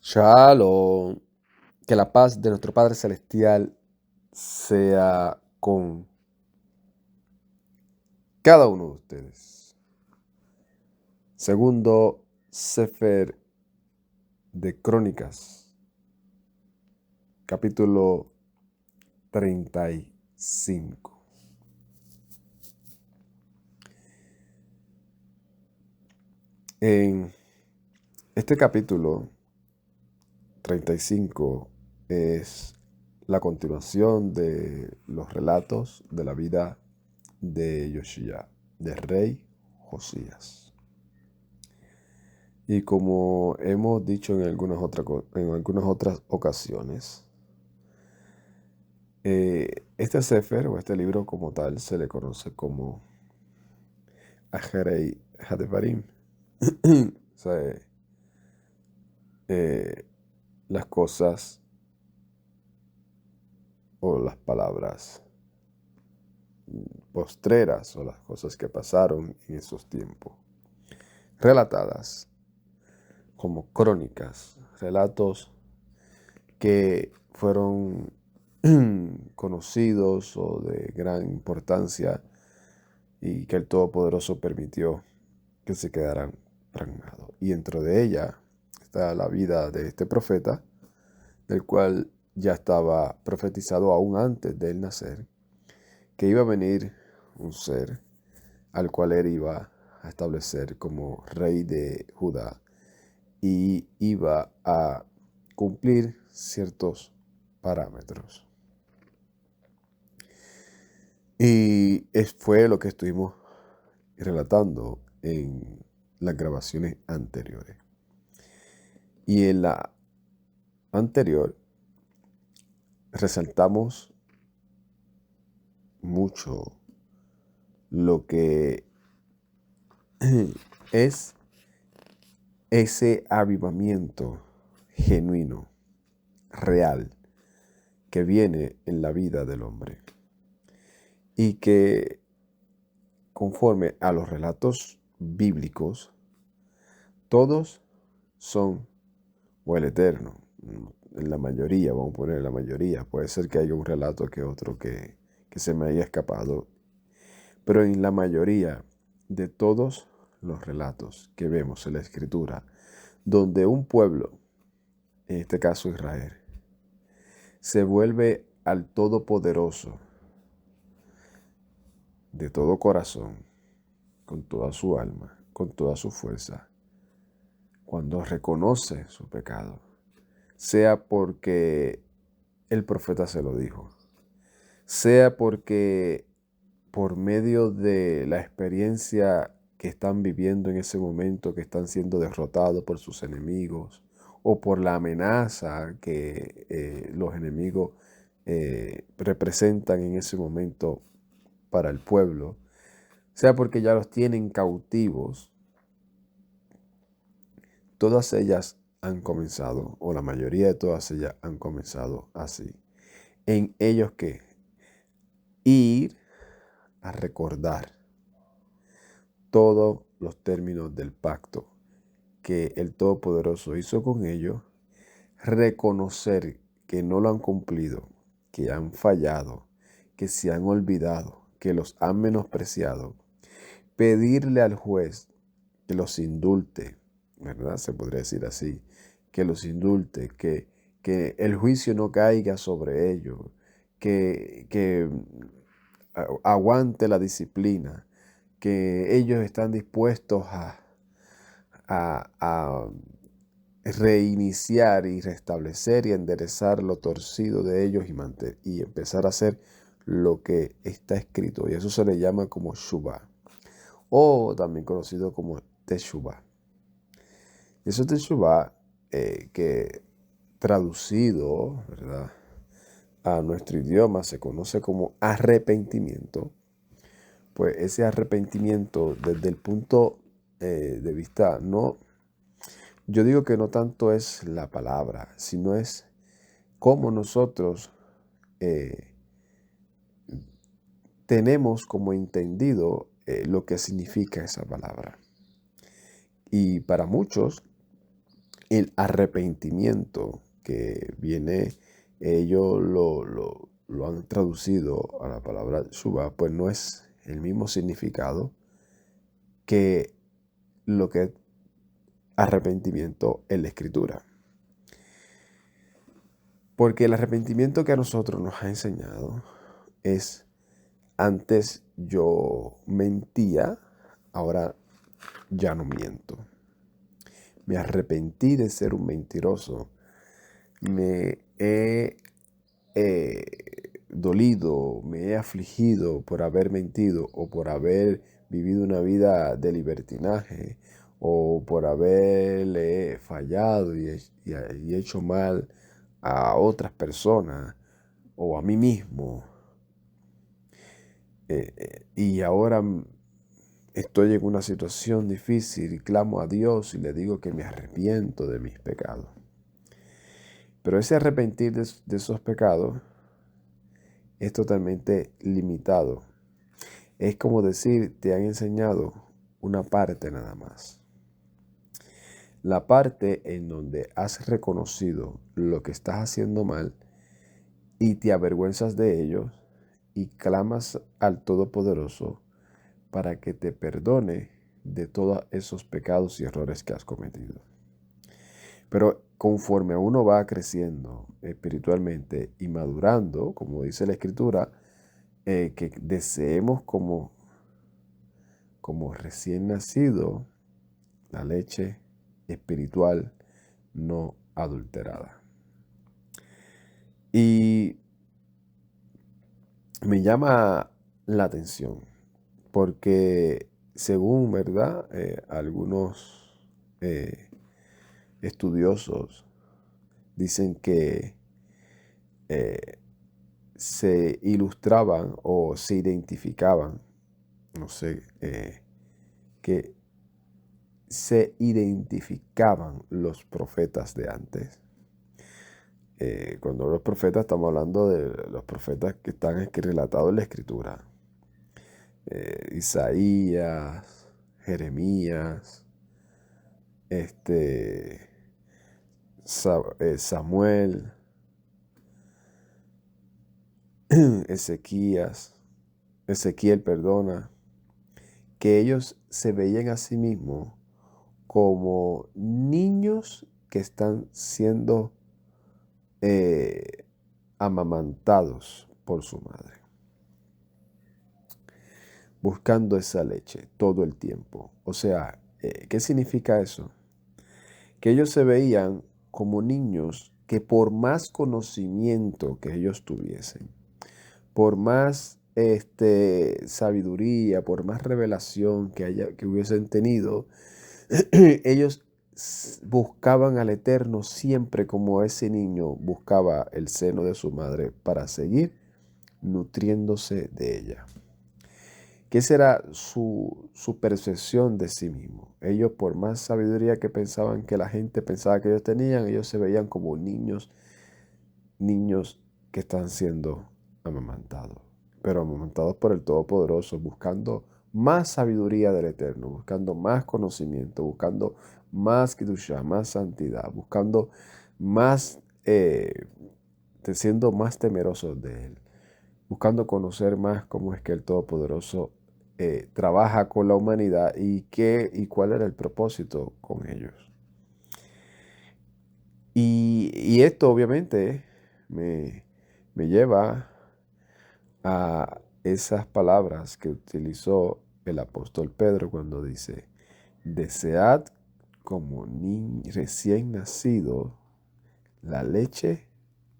Shalom. Que la paz de nuestro Padre Celestial sea con cada uno de ustedes. Segundo Sefer de Crónicas, capítulo 35. En este capítulo 35 es la continuación de los relatos de la vida de Yoshía, del rey Josías. Y como hemos dicho en algunas otras ocasiones, este Sefer o este libro como tal se le conoce como Ajerei Hadevarim. O sea, las cosas o las palabras postreras o las cosas que pasaron en esos tiempos, relatadas como crónicas, relatos que fueron conocidos o de gran importancia y que el Todopoderoso permitió que se quedaran plasmados. Y dentro de ella está la vida de este profeta, del cual ya estaba profetizado aún antes de él nacer, que iba a venir un ser al cual él iba a establecer como rey de Judá y iba a cumplir ciertos parámetros. Y fue lo que estuvimos relatando en las grabaciones anteriores. Y en la anterior resaltamos mucho lo que es ese avivamiento genuino, real, que viene en la vida del hombre. Y que conforme a los relatos bíblicos, todos son, o el Eterno, en la mayoría, vamos a poner la mayoría, puede ser que haya un relato que otro que se me haya escapado, pero en la mayoría de todos los relatos que vemos en la Escritura, donde un pueblo, en este caso Israel, se vuelve al Todopoderoso de todo corazón, con toda su alma, con toda su fuerza, cuando reconoce su pecado, sea porque el profeta se lo dijo, sea porque por medio de la experiencia que están viviendo en ese momento, que están siendo derrotados por sus enemigos, o por la amenaza que los enemigos representan en ese momento para el pueblo, sea porque ya los tienen cautivos, todas ellas han comenzado, o la mayoría de todas ellas han comenzado así. En ellos que ir a recordar todos los términos del pacto que el Todopoderoso hizo con ellos, reconocer que no lo han cumplido, que han fallado, que se han olvidado, que los han menospreciado, pedirle al juez que los indulte, ¿verdad? Se podría decir así, que los indulte, que el juicio no caiga sobre ellos, que aguante la disciplina, que ellos están dispuestos a reiniciar y restablecer y enderezar lo torcido de ellos y empezar a hacer lo que está escrito. Y eso se le llama como Shuvah, o también conocido como Teshuvah. Y eso Teshuvah, que traducido, ¿verdad?, a nuestro idioma se conoce como arrepentimiento. Pues ese arrepentimiento desde el punto de vista, no, yo digo que no tanto es la palabra, sino es cómo nosotros tenemos como entendido lo que significa esa palabra. Y para muchos, el arrepentimiento que viene, ellos lo han traducido a la palabra Shuvah, pues no es el mismo significado que lo que es arrepentimiento en la Escritura. Porque el arrepentimiento que a nosotros nos ha enseñado es: antes yo mentía, ahora ya no miento. Me arrepentí de ser un mentiroso. Me he dolido, me he afligido por haber mentido o por haber vivido una vida de libertinaje o por haberle fallado y hecho mal a otras personas o a mí mismo. Y ahora estoy en una situación difícil y clamo a Dios y le digo que me arrepiento de mis pecados. Pero ese arrepentir de esos pecados es totalmente limitado. Es como decir, te han enseñado una parte nada más. La parte en donde has reconocido lo que estás haciendo mal y te avergüenzas de ello y clamas al Todopoderoso para que te perdone de todos esos pecados y errores que has cometido. Pero conforme uno va creciendo espiritualmente y madurando, como dice la Escritura, que deseemos como recién nacido la leche espiritual no adulterada. Y me llama la atención porque según, ¿verdad? Algunos estudiosos dicen que se ilustraban o se identificaban, no sé, que se identificaban los profetas de antes. Cuando los profetas, estamos hablando de los profetas que están aquí relatados en la Escritura. Isaías, Jeremías, Samuel, Ezequiel, perdona, que ellos se veían a sí mismos como niños que están siendo amamantados por su madre, buscando esa leche todo el tiempo. O sea, ¿qué significa eso? Que ellos se veían como niños que por más conocimiento que ellos tuviesen, por más sabiduría, por más revelación que hubiesen tenido, ellos buscaban al Eterno siempre como ese niño buscaba el seno de su madre para seguir nutriéndose de ella. ¿Qué será su percepción de sí mismo? Ellos, por más sabiduría que pensaban que la gente pensaba que ellos tenían, ellos se veían como niños que están siendo amamantados, pero amamantados por el Todopoderoso, buscando más sabiduría del Eterno, buscando más conocimiento, buscando más Kedushá, más santidad, buscando más, siendo más temerosos de Él, buscando conocer más cómo es que el Todopoderoso trabaja con la humanidad y cuál era el propósito con ellos. Y esto obviamente me lleva a esas palabras que utilizó el apóstol Pedro cuando dice: desead como recién nacido la leche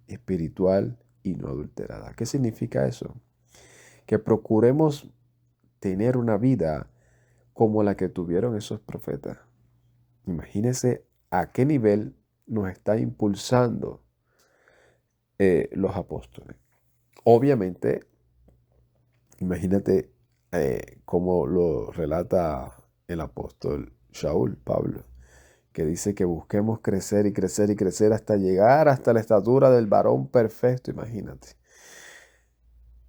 espiritual y no adulterada. ¿Qué significa eso? Que procuremos tener una vida como la que tuvieron esos profetas. Imagínense a qué nivel nos está impulsando los apóstoles. Obviamente, imagínate cómo lo relata el apóstol Shaul, Pablo, que dice que busquemos crecer y crecer y crecer hasta llegar hasta la estatura del varón perfecto, imagínate.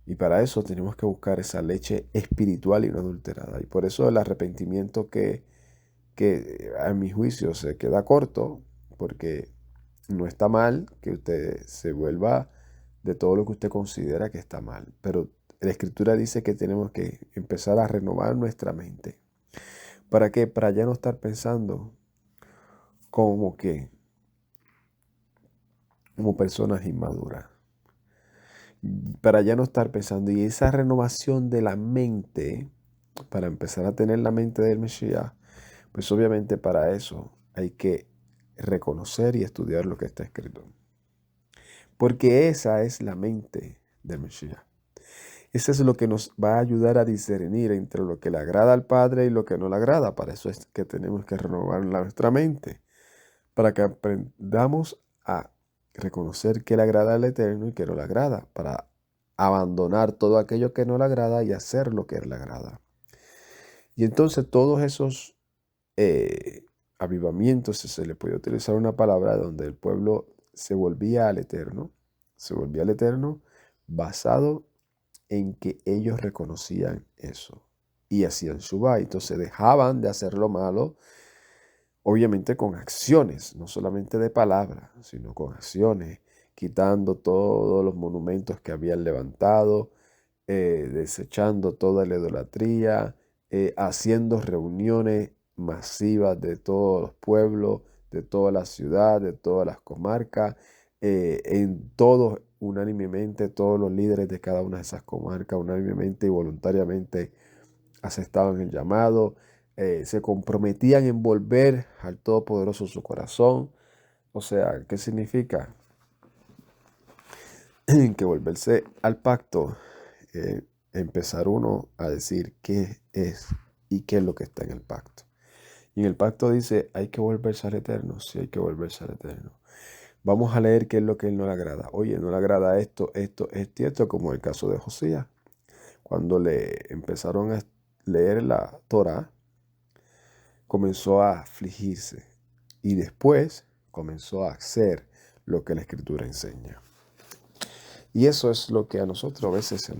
Y para eso tenemos que buscar esa leche espiritual y no adulterada. Y por eso el arrepentimiento que a mi juicio se queda corto, porque no está mal que usted se vuelva de todo lo que usted considera que está mal, pero la Escritura dice que tenemos que empezar a renovar nuestra mente. ¿Para qué? Para ya no estar pensando como que, como personas inmaduras. Para ya no estar pensando. Y esa renovación de la mente, para empezar a tener la mente del Mesías, pues obviamente para eso hay que reconocer y estudiar lo que está escrito. Porque esa es la mente del Mesías. Eso es lo que nos va a ayudar a discernir entre lo que le agrada al Padre y lo que no le agrada. Para eso es que tenemos que renovar nuestra mente, para que aprendamos a reconocer qué le agrada al Eterno y qué no le agrada, para abandonar todo aquello que no le agrada y hacer lo que le agrada. Y entonces todos esos avivamientos, si se le puede utilizar una palabra, donde el pueblo se volvía al Eterno basado en que ellos reconocían eso y hacían Shuvah. Entonces dejaban de hacer lo malo, obviamente con acciones, no solamente de palabras, sino con acciones, quitando todos los monumentos que habían levantado, desechando toda la idolatría, haciendo reuniones masivas de todos los pueblos, de toda la ciudad, de todas las comarcas, en todos, unánimemente, todos los líderes de cada una de esas comarcas, unánimemente y voluntariamente aceptaban el llamado, se comprometían en volver al Todopoderoso su corazón. O sea, ¿qué significa? Que volverse al pacto, empezar uno a decir qué es y qué es lo que está en el pacto. Y en el pacto dice, hay que volverse al Eterno, sí hay que volverse al Eterno. Vamos a leer qué es lo que a él no le agrada. Oye, no le agrada esto, esto, esto y esto, como el caso de Josías. Cuando le empezaron a leer la Torá, comenzó a afligirse y después comenzó a hacer lo que la Escritura enseña. Y eso es lo que a nosotros a veces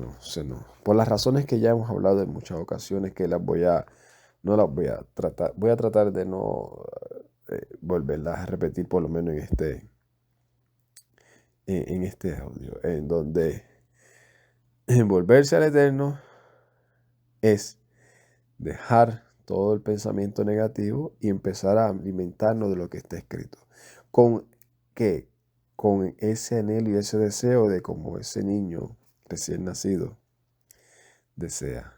por las razones que ya hemos hablado en muchas ocasiones, que no las voy a tratar de no volverlas a repetir por lo menos en este audio, en donde volverse al Eterno es dejar todo el pensamiento negativo y empezar a alimentarnos de lo que está escrito. ¿Con qué? Con ese anhelo y ese deseo de como ese niño recién nacido desea.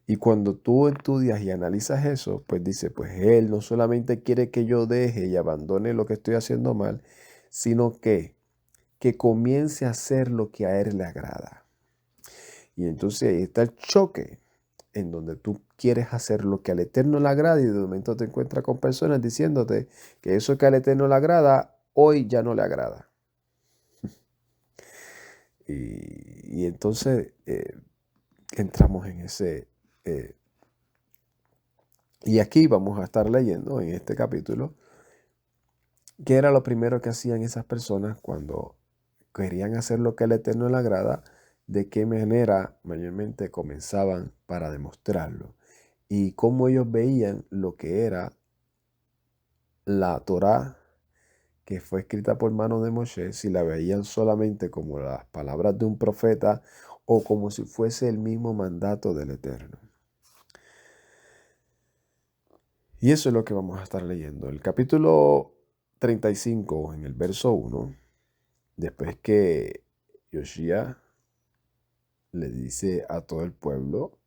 Y cuando tú estudias y analizas eso, pues dice, pues Él no solamente quiere que yo deje y abandone lo que estoy haciendo mal, sino que comience a hacer lo que a Él le agrada. Y entonces ahí está el choque, en donde tú quieres hacer lo que al Eterno le agrada y de momento te encuentras con personas diciéndote que eso que al Eterno le agrada, hoy ya no le agrada. Y entonces entramos en ese... y aquí vamos a estar leyendo en este capítulo qué era lo primero que hacían esas personas cuando querían hacer lo que al Eterno le agrada, de qué manera mayormente comenzaban para demostrarlo y cómo ellos veían lo que era la Torá que fue escrita por mano de Moshe, si la veían solamente como las palabras de un profeta o como si fuese el mismo mandato del Eterno. Y eso es lo que vamos a estar leyendo. El capítulo 35, en el verso 1, después que Yoshía le dice a todo el pueblo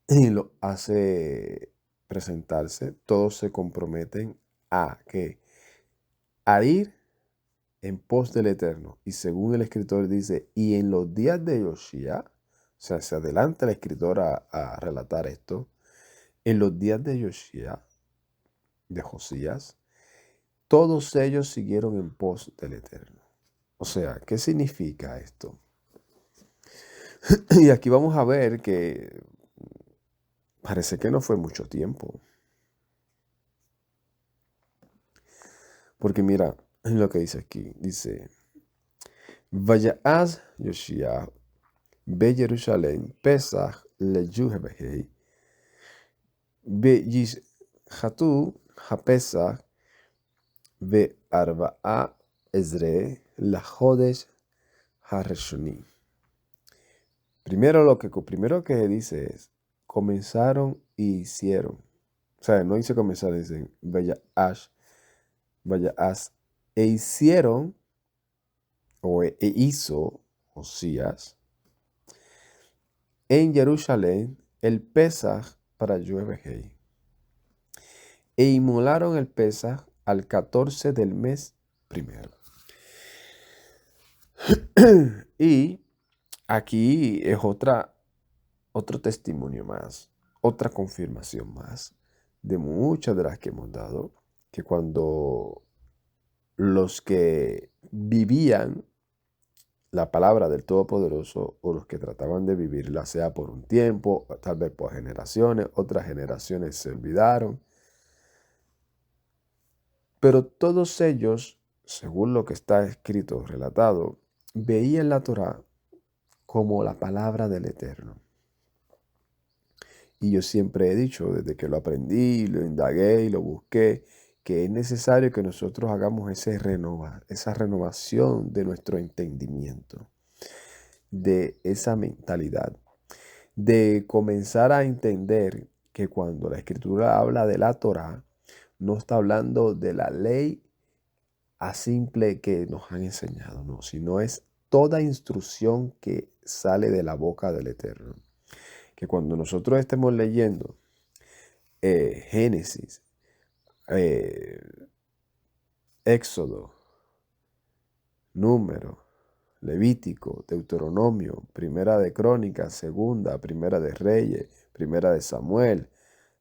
y lo hace presentarse, todos se comprometen a ir en pos del Eterno. Y según el escritor dice, y en los días de Yoshía, o sea, se adelanta el escritor a relatar esto, en los días de Yoshía, de Josías, todos ellos siguieron en pos del Eterno. O sea, ¿qué significa esto? Y aquí vamos a ver que parece que no fue mucho tiempo. Porque mira lo que dice aquí. Dice, Vayaz Yoshia be Jerusalén Pesach le Yuhebehei be Yishatu HaPesach ve arba'a ezre la jodesh hareshoni. Primero que dice es, comenzaron y hicieron. O sea, no dice comenzar, dice vaya as. E hicieron, e hizo Josías en Jerusalén el Pesaj para Yuevejei. E inmolaron el Pesaj al 14 del mes primero. Y aquí es otro testimonio más, otra confirmación más de muchas de las que hemos dado, que cuando los que vivían la palabra del Todopoderoso o los que trataban de vivirla, sea por un tiempo, tal vez por generaciones, otras generaciones se olvidaron, pero todos ellos, según lo que está escrito, relatado, veían la Torá como la palabra del Eterno. Y yo siempre he dicho, desde que lo aprendí, lo indagué y lo busqué, que es necesario que nosotros hagamos esa renovación de nuestro entendimiento, de esa mentalidad, de comenzar a entender que cuando la Escritura habla de la Torá, no está hablando de la ley a simple que nos han enseñado, no, sino es toda instrucción que sale de la boca del Eterno. Que cuando nosotros estemos leyendo Génesis, Éxodo, Número, Levítico, Deuteronomio, Primera de Crónicas, Segunda, Primera de Reyes, Primera de Samuel,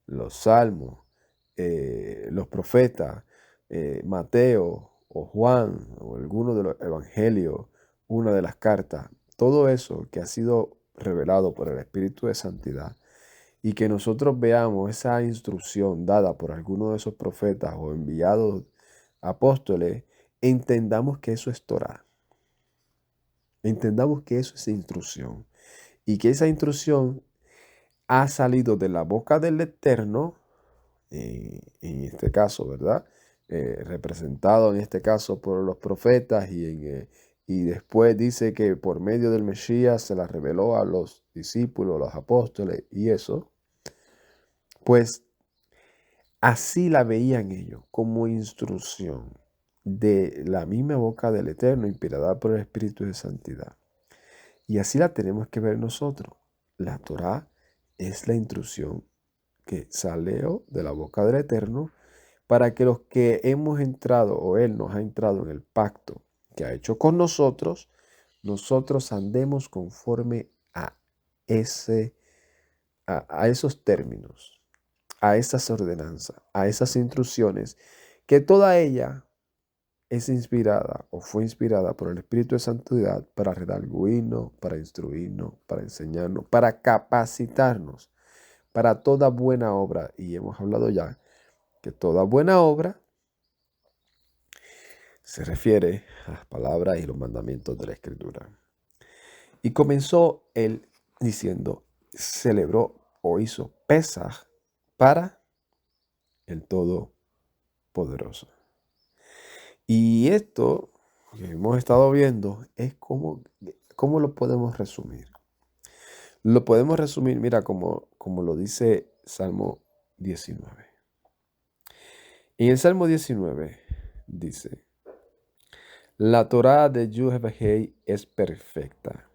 los Salmos, los profetas, Mateo o Juan o alguno de los evangelios, una de las cartas, todo eso que ha sido revelado por el Espíritu de Santidad y que nosotros veamos esa instrucción dada por alguno de esos profetas o enviados apóstoles, entendamos que eso es Torah. Entendamos que eso es instrucción y que esa instrucción ha salido de la boca del Eterno, en este caso, ¿verdad? Representado en este caso por los profetas y después dice que por medio del Mesías se la reveló a los discípulos, los apóstoles y eso, pues así la veían ellos como instrucción de la misma boca del Eterno, inspirada por el Espíritu de Santidad. Y así la tenemos que ver nosotros. La Torá es la instrucción que salió de la boca del Eterno para que los que hemos entrado o Él nos ha entrado en el pacto que ha hecho con nosotros, nosotros andemos conforme a esos términos, a esas ordenanzas, a esas instrucciones, que toda ella es inspirada o fue inspirada por el Espíritu de Santidad para redarguirnos, para instruirnos, para enseñarnos, para capacitarnos, para toda buena obra. Y hemos hablado ya que toda buena obra se refiere a las palabras y los mandamientos de la Escritura. Y comenzó él diciendo, celebró o hizo Pesaj para el Todopoderoso. Y esto que hemos estado viendo es cómo lo podemos resumir. Lo podemos resumir, mira, como lo dice Salmo 19. En el Salmo 19 dice, la Torá de Yuhevehei es perfecta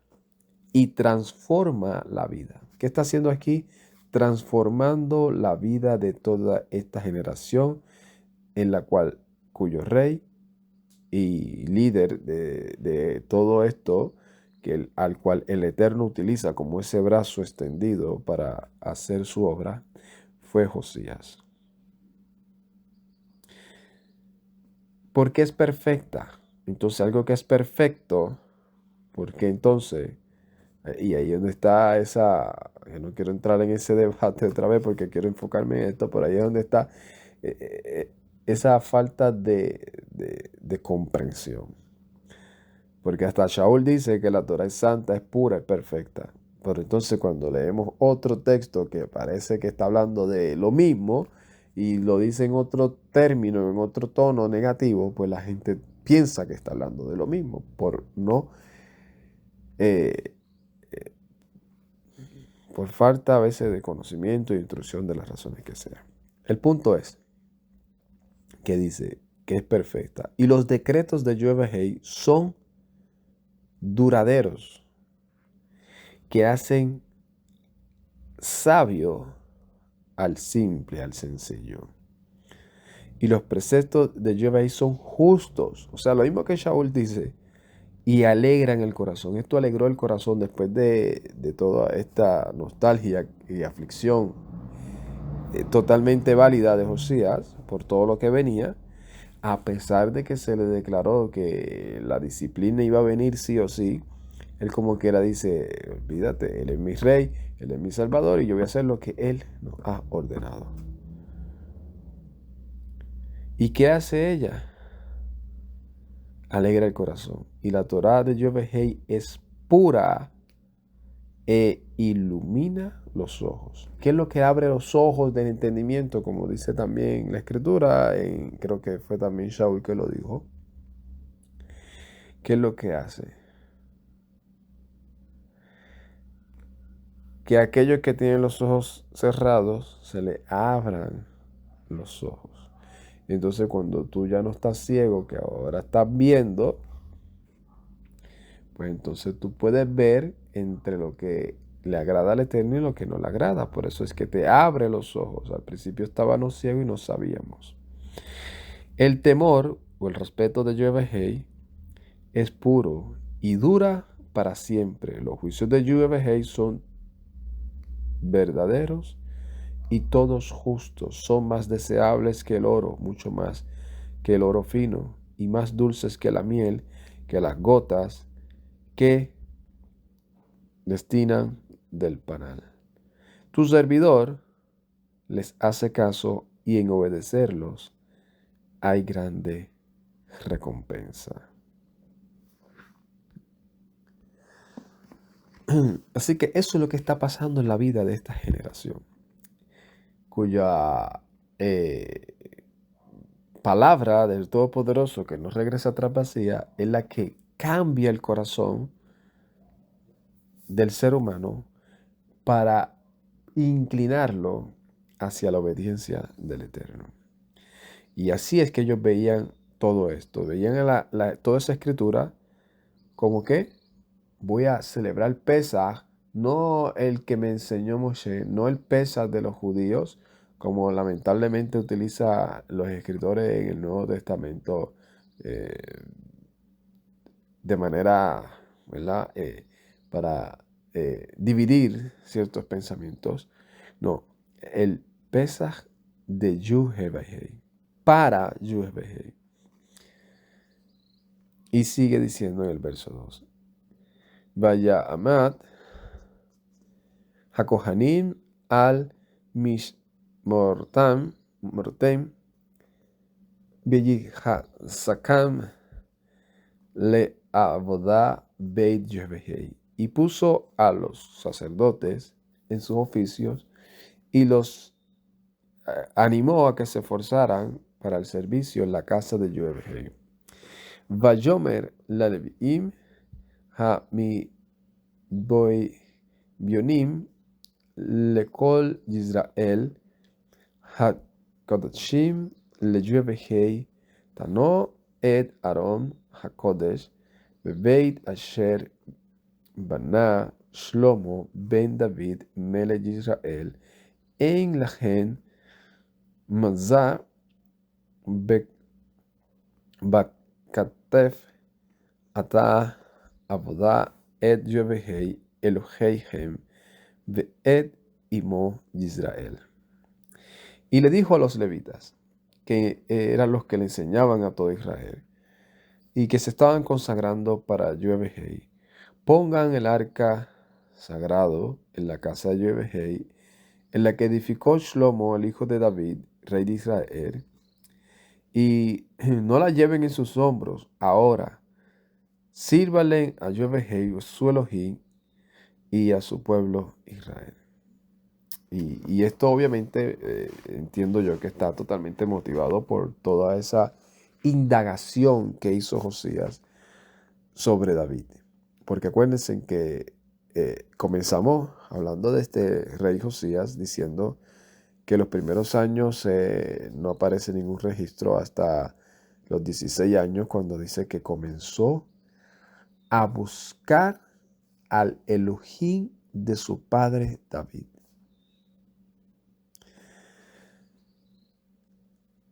y transforma la vida. ¿Qué está haciendo aquí? Transformando la vida de toda esta generación en la cuyo rey y líder de todo esto, al cual el Eterno utiliza como ese brazo extendido para hacer su obra, fue Josías. Porque es perfecta. Entonces, algo que es perfecto, porque entonces, y ahí es donde está yo no quiero entrar en ese debate otra vez porque quiero enfocarme en esto, por ahí es donde está esa falta de comprensión. Porque hasta Shaul dice que la Torá es santa, es pura, es perfecta. Pero entonces cuando leemos otro texto que parece que está hablando de lo mismo, y lo dice en otro término, en otro tono negativo, pues la gente piensa que está hablando de lo mismo, por no, eh, por falta a veces de conocimiento e instrucción de las razones que sean. El punto es que dice que es perfecta. Y los decretos de Yoebehei son duraderos, que hacen sabio al simple, al sencillo. Y los preceptos de Yoebehei son justos. O sea, lo mismo que Shaul dice, y alegran el corazón. Esto alegró el corazón después de toda esta nostalgia y aflicción totalmente válida de Josías por todo lo que venía, a pesar de que se le declaró que la disciplina iba a venir sí o sí. Él como quiera dice, olvídate, Él es mi rey, Él es mi salvador y yo voy a hacer lo que Él nos ha ordenado. ¿Y qué hace ella? Alegra el corazón. Y la Torá de Yoebehei es pura e ilumina los ojos. ¿Qué es lo que abre los ojos del entendimiento? Como dice también la escritura, creo que fue también Shaul que lo dijo. ¿Qué es lo que hace? Que aquellos que tienen los ojos cerrados se le abran los ojos. Entonces cuando tú ya no estás ciego, que ahora estás viendo, pues entonces tú puedes ver entre lo que le agrada al Eterno y lo que no le agrada. Por eso es que te abre los ojos. Al principio estábamos ciegos y no sabíamos. El temor o el respeto de Yoebehei es puro y dura para siempre. Los juicios de Yoebehei son verdaderos y todos justos. Son más deseables que el oro, mucho más que el oro fino, y más dulces que la miel, que las gotas que destinan del panal. Tu servidor les hace caso y en obedecerlos hay grande recompensa. Así que eso es lo que está pasando en la vida de esta generación, cuya palabra del Todopoderoso que no regresa atrás vacía es la que cambia el corazón del ser humano para inclinarlo hacia la obediencia del Eterno. Y así es que ellos veían todo esto, veían toda esa escritura como que voy a celebrar Pesaj, no el que me enseñó Moshe, no el Pesaj de los judíos, como lamentablemente utiliza los escritores en el Nuevo Testamento eh, de manera, ¿verdad? Para dividir ciertos pensamientos. No, el Pesaj de Yoebehei, para Yoebehei. Y sigue diciendo en el verso 2. Vaya Amad Hakohanim al Mishmortem Sakam le Avodah Beit Yoebehei. Y puso a los sacerdotes en sus oficios y los animó a que se esforzaran para el servicio en la casa de Yoebehei. Vayomer la Leviim ha mi boy bionim lekol Yisrael ha kodashim le Yoebehei tano et Aaron hakodesh bebeit asher bana Shlomo ben David melech Yisrael en lahen mazah bakatef ata avodah et Yoebehei Eloheihem ve'et imo Yisrael. Y le dijo a los levitas, que eran los que le enseñaban a todo Israel, y que se estaban consagrando para Yoebehei, pongan el arca sagrado en la casa de Yoebehei, en la que edificó Shlomo, el hijo de David, rey de Israel, y no la lleven en sus hombros. Ahora, sírvanle a Yoebehei, su Elohim, y a su pueblo Israel. Y esto obviamente entiendo yo que está totalmente motivado por toda esa indagación que hizo Josías sobre David. Porque acuérdense que comenzamos hablando de este rey Josías diciendo que los primeros años no aparece ningún registro hasta los 16 años, cuando dice que comenzó a buscar al Elohim de su padre David.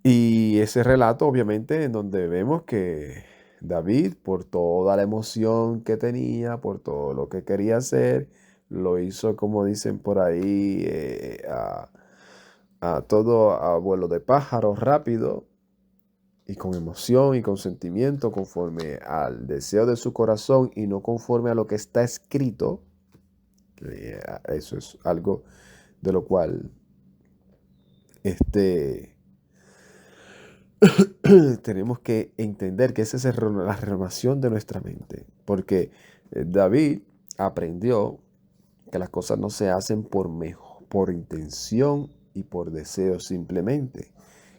Y ese relato, obviamente, en donde vemos que David, por toda la emoción que tenía, por todo lo que quería hacer, lo hizo, como dicen por ahí, a todo a vuelo de pájaro rápido y con emoción y con sentimiento, conforme al deseo de su corazón y no conforme a lo que está escrito. Eso es algo de lo cual tenemos que entender que esa es la renovación de nuestra mente. Porque David aprendió que las cosas no se hacen por intención y por deseo simplemente.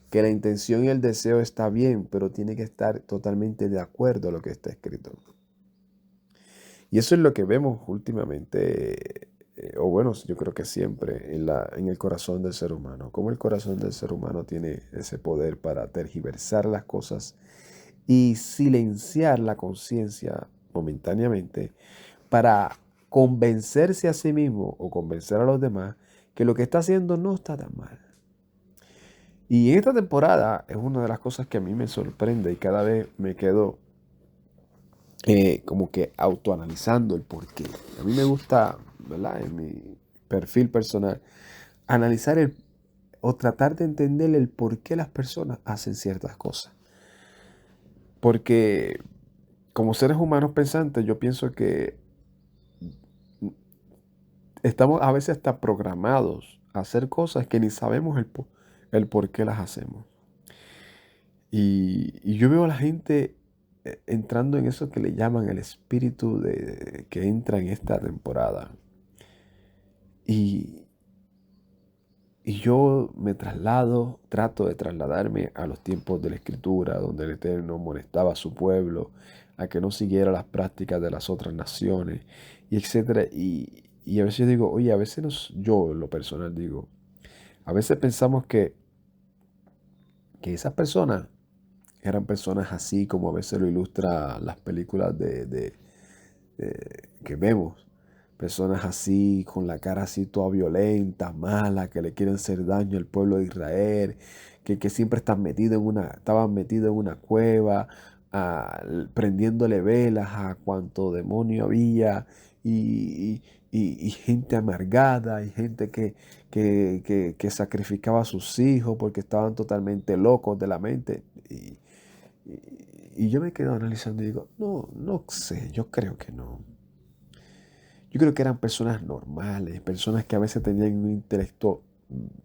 Que la intención y el deseo está bien, pero tiene que estar totalmente de acuerdo a lo que está escrito. Y eso es lo que vemos últimamente, o bueno, yo creo que siempre en el corazón del ser humano. Cómo el corazón del ser humano tiene ese poder para tergiversar las cosas y silenciar la conciencia momentáneamente para convencerse a sí mismo o convencer a los demás que lo que está haciendo no está tan mal. Y en esta temporada es una de las cosas que a mí me sorprende y cada vez me quedo como que autoanalizando el porqué. A mí me gusta, ¿verdad? En mi perfil personal, analizar o tratar de entender el por qué las personas hacen ciertas cosas. Porque como seres humanos pensantes, yo pienso que estamos a veces hasta programados a hacer cosas que ni sabemos el por qué las hacemos. Y yo veo a la gente entrando en eso que le llaman el espíritu que entra en esta temporada. Y, y yo me trato de trasladarme a los tiempos de la Escritura, donde el Eterno molestaba a su pueblo, a que no siguiera las prácticas de las otras naciones, y etcétera. Y a veces digo, oye, a veces yo en lo personal digo, a veces pensamos que esas personas eran personas así como a veces lo ilustra las películas que vemos. Personas así, con la cara así toda violenta, mala, que le quieren hacer daño al pueblo de Israel, que siempre estaban metidos en una cueva, prendiéndole velas a cuanto demonio había, y, y gente amargada, y gente que sacrificaba a sus hijos porque estaban totalmente locos de la mente. Y yo me quedo analizando y digo, no sé, yo creo que no. Yo creo que eran personas normales, personas que a veces tenían un intelecto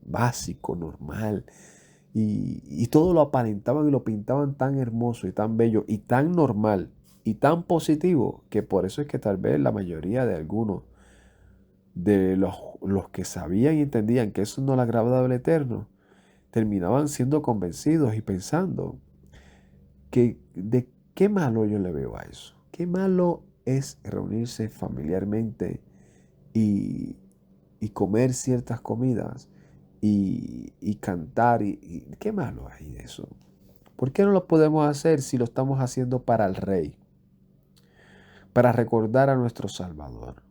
básico, normal, y todo lo aparentaban y lo pintaban tan hermoso y tan bello y tan normal y tan positivo, que por eso es que tal vez la mayoría de algunos de los que sabían y entendían que eso no le agradaba al Eterno, terminaban siendo convencidos y pensando que de qué malo yo le veo a eso. Qué malo es reunirse familiarmente y, y comer ciertas comidas y cantar. Y qué malo hay de eso. ¿Por qué no lo podemos hacer si lo estamos haciendo para el Rey? Para recordar a nuestro Salvador.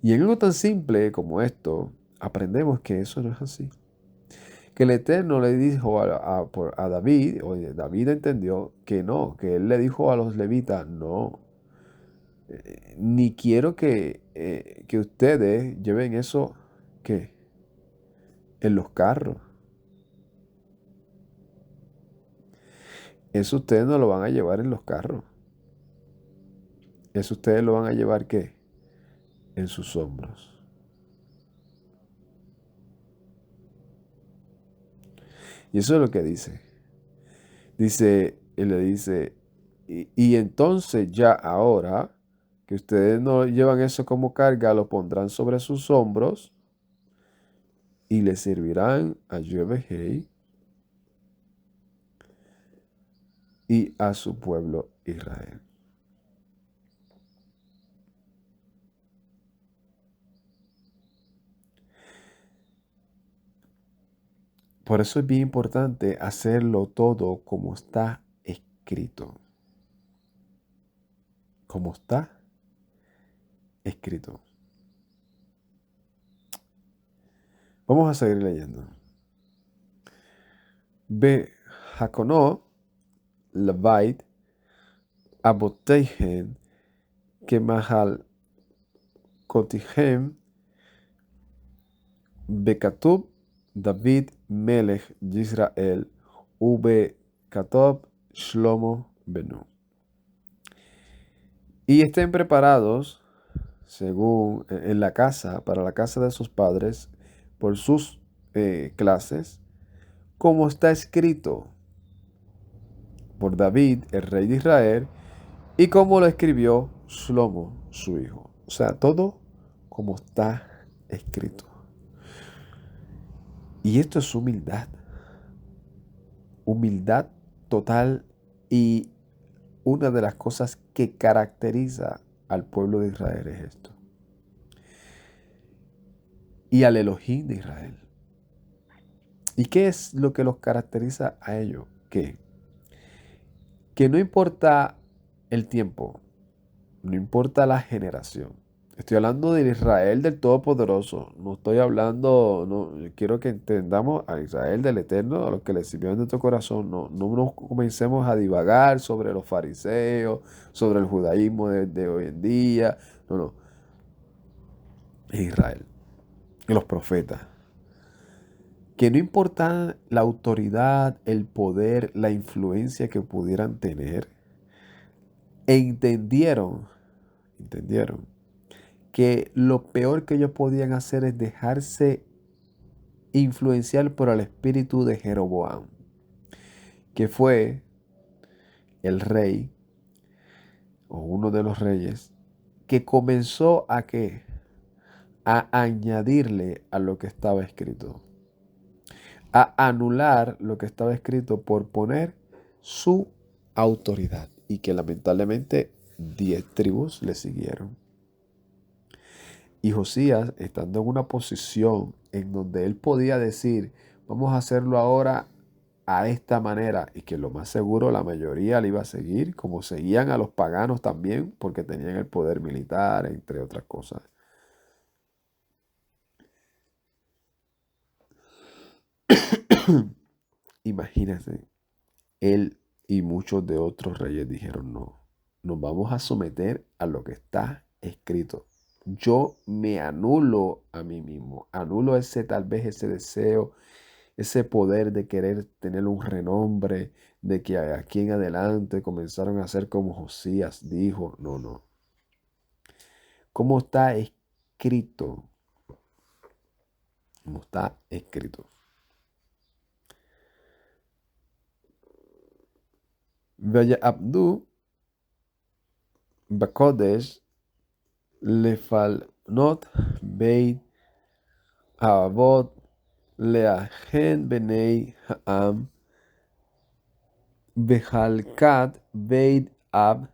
Y en algo tan simple como esto, aprendemos que eso no es así. Que el Eterno le dijo a David, oye, David entendió que no, que él le dijo a los levitas, no, ni quiero que ustedes lleven eso, ¿qué? En los carros. Eso ustedes no lo van a llevar en los carros. Eso ustedes lo van a llevar, ¿qué? En sus hombros. Y eso es lo que dice. Él le dice, y entonces ya ahora que ustedes no llevan eso como carga, lo pondrán sobre sus hombros y le servirán a Yahweh y a su pueblo Israel. Por eso es bien importante hacerlo todo como está escrito. Como está escrito. Vamos a seguir leyendo. Ve Jacono, Levait, Aboteihen, Kemahal Kotihem, Bekatub, David, Melech, Yisrael, Ube Katob, Shlomo, Benu. Y estén preparados, según en la casa, para la casa de sus padres, por sus clases, como está escrito por David, el rey de Israel, y como lo escribió Shlomo, su hijo. O sea, todo como está escrito. Y esto es humildad. Humildad total, y una de las cosas que caracteriza al pueblo de Israel es esto. Y al Elohim de Israel. ¿Y qué es lo que los caracteriza a ellos? Que no importa el tiempo, no importa la generación. Estoy hablando del Israel del Todopoderoso. No estoy hablando, no, yo quiero que entendamos a Israel del Eterno, a los que le sirvió en nuestro corazón. No nos comencemos a divagar sobre los fariseos, sobre el judaísmo de hoy en día. No. Es Israel. Y los profetas. Que no importa la autoridad, el poder, la influencia que pudieran tener, entendieron que lo peor que ellos podían hacer es dejarse influenciar por el espíritu de Jeroboam, que fue el rey o uno de los reyes que comenzó a ¿qué? A añadirle a lo que estaba escrito, a anular lo que estaba escrito por poner su autoridad, y que lamentablemente 10 tribus le siguieron. Y Josías, estando en una posición en donde él podía decir, vamos a hacerlo ahora a esta manera, y que lo más seguro la mayoría le iba a seguir, como seguían a los paganos también, porque tenían el poder militar, entre otras cosas. Imagínense, él y muchos de otros reyes dijeron, no, nos vamos a someter a lo que está escrito. Yo me anulo a mí mismo, anulo tal vez ese deseo, ese poder de querer tener un renombre, de que aquí en adelante comenzaron a ser como Josías dijo. No. ¿Cómo está escrito? ¿Cómo está escrito? Abdu Bakodesh Lefalnot Beit Avot Leahen Benei Ha'am Behalkat Beit Ab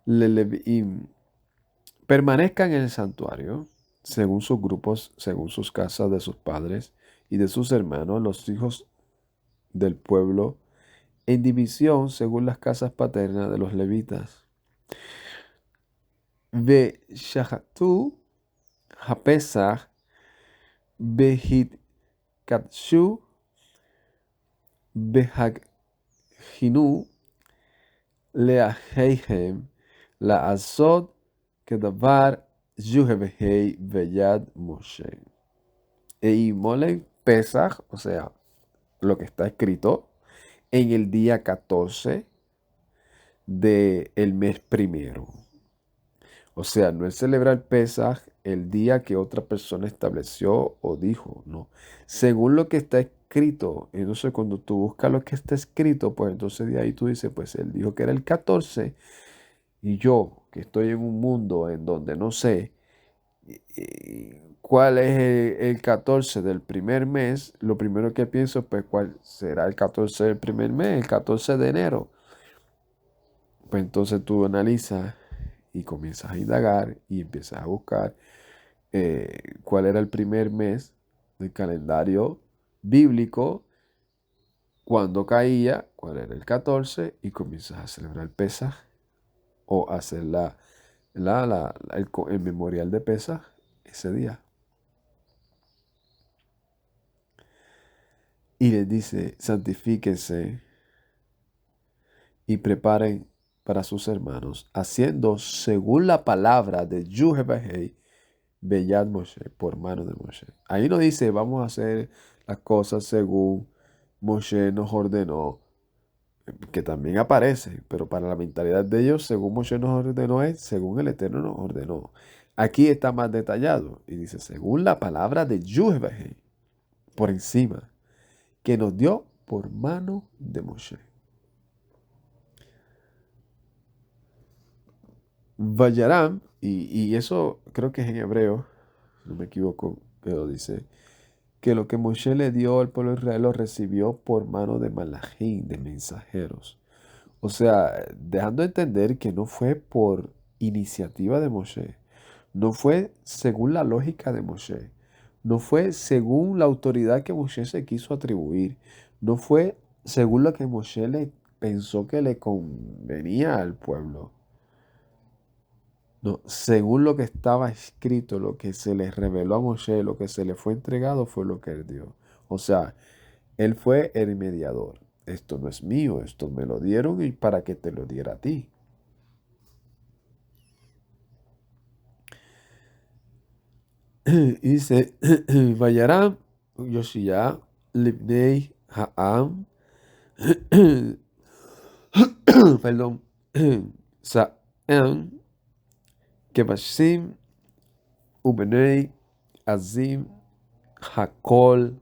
Lelevim. Permanezcan en el santuario, según sus grupos, según sus casas de sus padres y de sus hermanos, los hijos del pueblo, en división según las casas paternas de los levitas. Ve Shahatu Hapesach Behit Katshu Behaghinu Leaheihem Laazot Kedavar Yuhebehei Veyad Moshe. Y molen Pesach, o sea, lo que está escrito, en el día 14 del mes primero. O sea, no es celebrar Pesaj el día que otra persona estableció o dijo, no. Según lo que está escrito, entonces cuando tú buscas lo que está escrito, pues entonces de ahí tú dices, pues él dijo que era el 14, y yo, que estoy en un mundo en donde no sé ¿cuál es el 14 del primer mes? Lo primero que pienso, pues, ¿cuál será el 14 del primer mes? El 14 de enero. Pues entonces tú analizas y comienzas a indagar y empiezas a buscar cuál era el primer mes del calendario bíblico, cuándo caía, cuál era el 14 y comienzas a celebrar Pesaj o hacer el memorial de Pesaj ese día. Y les dice, santifíquense y preparen para sus hermanos, haciendo según la palabra de Yuhebahei, Beyad Moshe, por mano de Moshe. Ahí no dice, vamos a hacer las cosas según Moshe nos ordenó, que también aparece, pero para la mentalidad de ellos, según Moshe nos ordenó, es según el Eterno nos ordenó. Aquí está más detallado y dice, según la palabra de Yuhebahei, por encima, que nos dio por mano de Moshe. Vayaram, y eso creo que es en hebreo, no me equivoco, pero dice que lo que Moshe le dio al pueblo de Israel lo recibió por mano de malajín, de mensajeros. O sea, dejando de entender que no fue por iniciativa de Moshe, no fue según la lógica de Moshe, no fue según la autoridad que Moshe se quiso atribuir, no fue según lo que Moshe le pensó que le convenía al pueblo. No, según lo que estaba escrito, lo que se le reveló a Moshe, lo que se le fue entregado fue lo que él dio. O sea, él fue el mediador. Esto no es mío, esto me lo dieron y para que te lo diera a ti. Y dice, Vayaram, Yoshia, Libnei Ha'am, perdón, Sa'an, Kebashim, Ubenei, Azim, Hakol,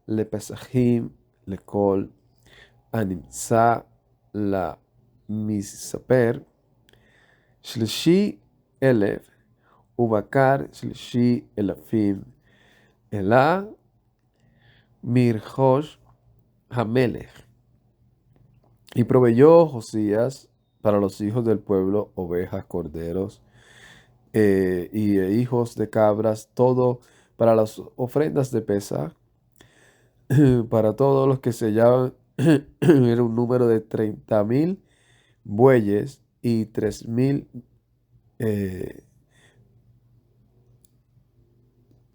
Lepesachim, Lekol, הנמצא למספר 30,000 ובקר 30,000 אלא מרכוש המלך. Y proveyó Josías para los hijos del pueblo ovejas, corderos y hijos de cabras, todo para las ofrendas de Pesaj, para todos los que se hallaban. Era un número de 30,000 bueyes y 3,000,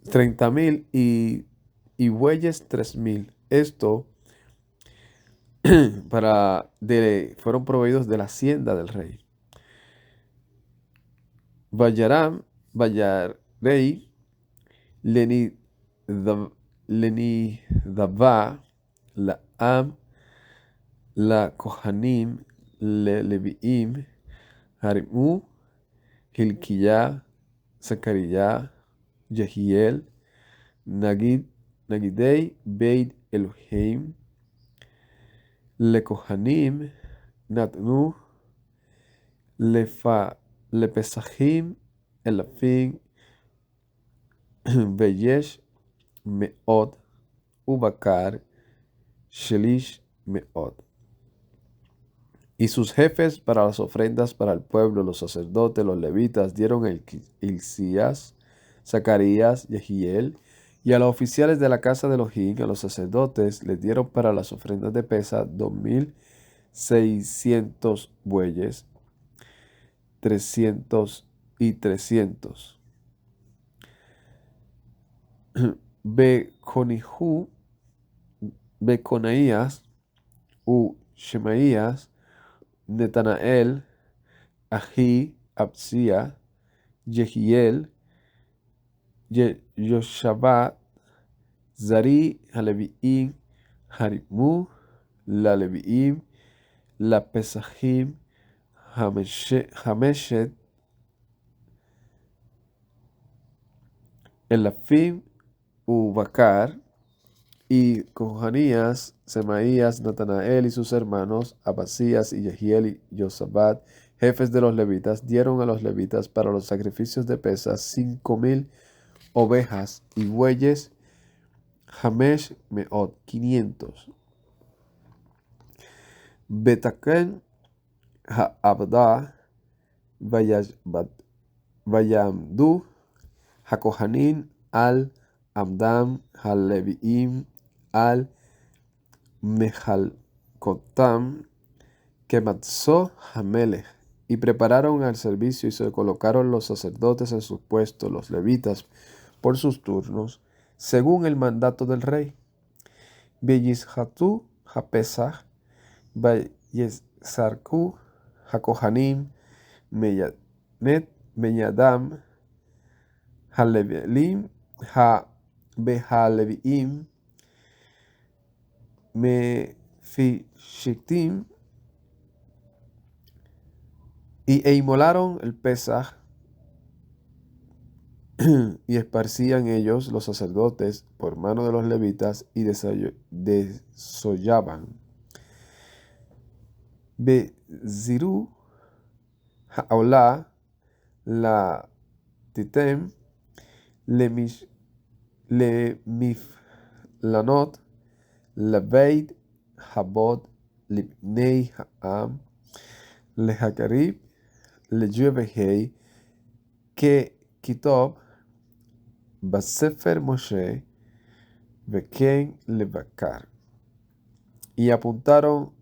30,000 y bueyes 3,000. Esto fueron proveídos de la hacienda del rey. Vayaram, Vayarei, Leni Dava, la Am, la Kohanim, le Leviim, Harimu, Hilkiah, Zacarías, Jehiel, Nagidei, Beit Elohim, Lekohanim, Natnu, Lepesachim, Elafim, Veyesh, Meot, Ubakar, Shelish, Meot. Y sus jefes para las ofrendas para el pueblo, los sacerdotes, los levitas, dieron a Hilcías, Zacarías, Jehiel, y a los oficiales de la casa de Elohim, a los sacerdotes, les dieron para las ofrendas de Pesaj 2,600 bueyes, 300 y 300. Beconaías, Shemaías, Netanael, Ahi, Absia, Jehiel, Yoshabat, Zari, Haleviim, Harimu, la Leviim, la Pesachim, Hameshet, Elafim, Ubakar, y Cohanías, Semaías, Natanael y sus hermanos, Abasías y Jehiel y Yosabat, jefes de los levitas, dieron a los levitas para los sacrificios de Pesaj 5,000 ovejas y bueyes, Hamesh Meot, 500. Betaken Ha'abda Vayamdu Hakohanin al Amdam Haleviim al Mejalkotam Kematzo Hamelech. Y prepararon al servicio y se colocaron los sacerdotes en sus puestos, los levitas por sus turnos, según el mandato del rey. Beyishatu Hapesach, Bayesarku Hakohanim, Menyadam, Halevelim, Behaleviim, Mefishitim, e inmolaron el Pesaj, y esparcían ellos los sacerdotes por mano de los levitas y desollaban. Beziru Haolah la Titem Lemiflanot Lebeit Habot Libnei Ha'am Lehakarib Lejuvehei que Kitob Basefer Moshe Beken Lebakar. Y apartaron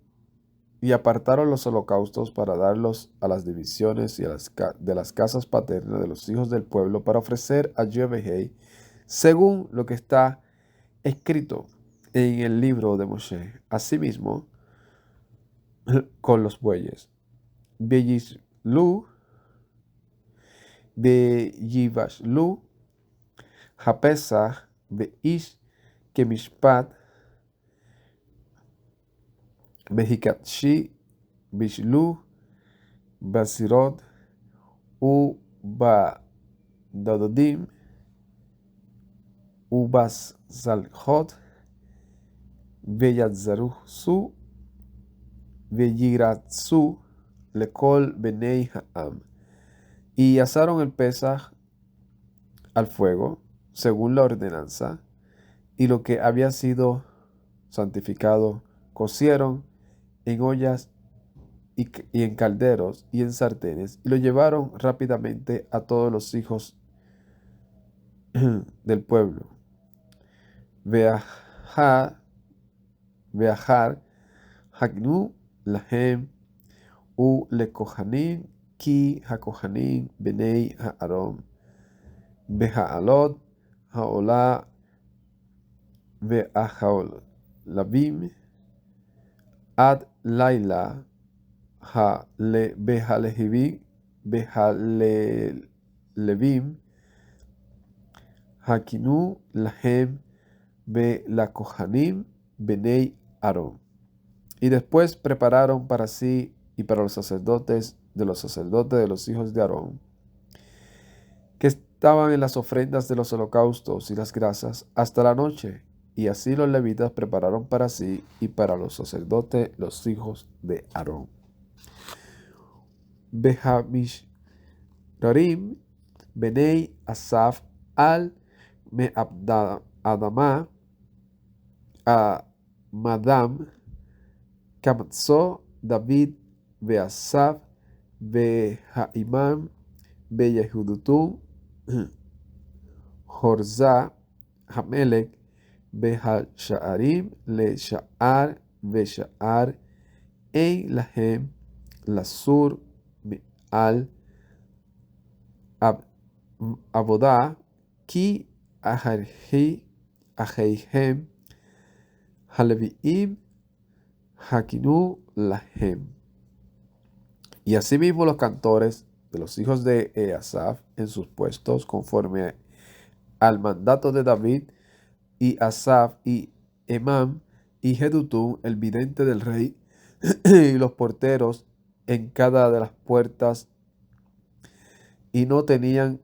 los holocaustos para darlos a las divisiones y de las casas paternas de los hijos del pueblo para ofrecer a Yehveh según lo que está escrito en el libro de Moshe. Asimismo, con los bueyes. Beyivashlu Hapesach Beish Kemishpat Behikatshi Bishlu Basirot Ubadadodim Ubazalhot Veyadzarusu Veyiratsu Lekol Benei Ha'am. Y asaron el Pesaj al fuego, según la ordenanza, y lo que había sido santificado, cocieron en ollas y en calderos y en sartenes, y lo llevaron rápidamente a todos los hijos del pueblo. Veahar Hagnu Lahem U Lekohanim Ki Hakohanim Benei Haaron Behaalot Haolah Ve'ahol Labim Ad Laila Behalelevim Hakinu Lahem Be la Kohanim Benei Aarón. Y después prepararon para sí y para los sacerdotes de los hijos de Aarón, que estaban en las ofrendas de los holocaustos y las grasas hasta la noche. Y así los levitas prepararon para sí y para los sacerdotes, los hijos de Aarón. Behamishrarim Benei Asaf al Me'adama a Madam Kamatzo David Beasaf Behaimam Beyehudutum Horza Hamelech Behashaarim Le Shaar Beshaar Ein Lahem Lasur Al Abodah Ki Aheihem Haleviim Hakinu Lahem. Y asimismo los cantores de los hijos de Asaf en sus puestos, conforme al mandato de David, y Asaf y Emam y Jedutum, el vidente del rey, y los porteros en cada de las puertas, y no tenían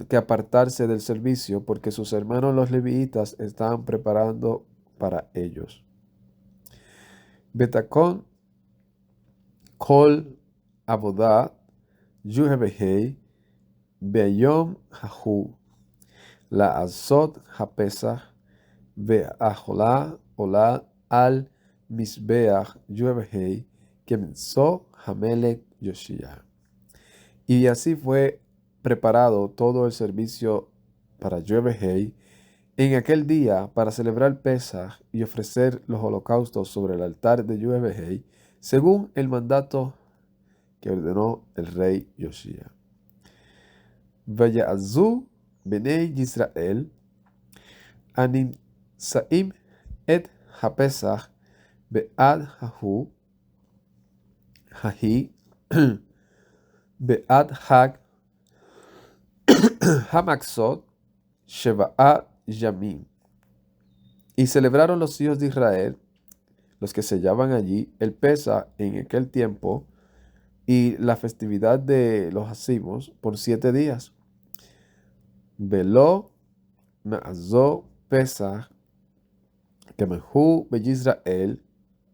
que apartarse del servicio, porque sus hermanos los levitas estaban preparando para ellos. Betacon Kol Abodat Yehveh Beyom Hahu la azot hapesach ve'ajola ola al misbeach Yhveh kemenzó Hamelech Yoshia. Y así fue preparado todo el servicio para Yhveh en aquel día para celebrar Pesaj y ofrecer los holocaustos sobre el altar de Yhveh, según el mandato que ordenó el rey Yoshia. Vaya'azu Benei Yisrael Aninsaim et HaPesach Be'ad Hahu Hahi Be'ad Hag Hamaxot Sheva'a Yamim. Y celebraron los hijos de Israel, los que se hallaban allí, el Pesa en aquel tiempo y la festividad de los hacimos por 7 días. Velo Na'azó Pesach Kemehu Beyisrael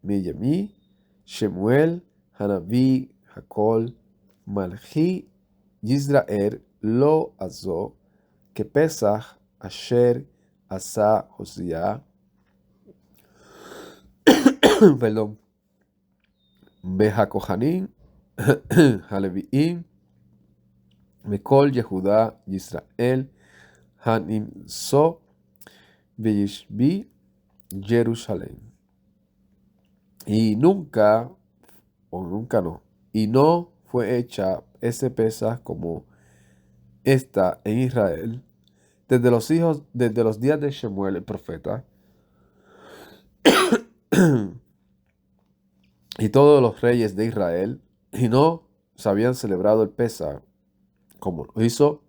Miyemi Shemuel Hanavi Hakol Malchi Yisrael Lo Azó que Pesach Asher Asa Josiah perdón Behakohanim Haleviim Mekol Yehuda Yisrael Hanim So Beyishbi Jerusalén. Y nunca no fue hecha ese Pesaj como esta en Israel desde los días de Shemuel el profeta y todos los reyes de Israel, y no se habían celebrado el Pesaj como lo hizo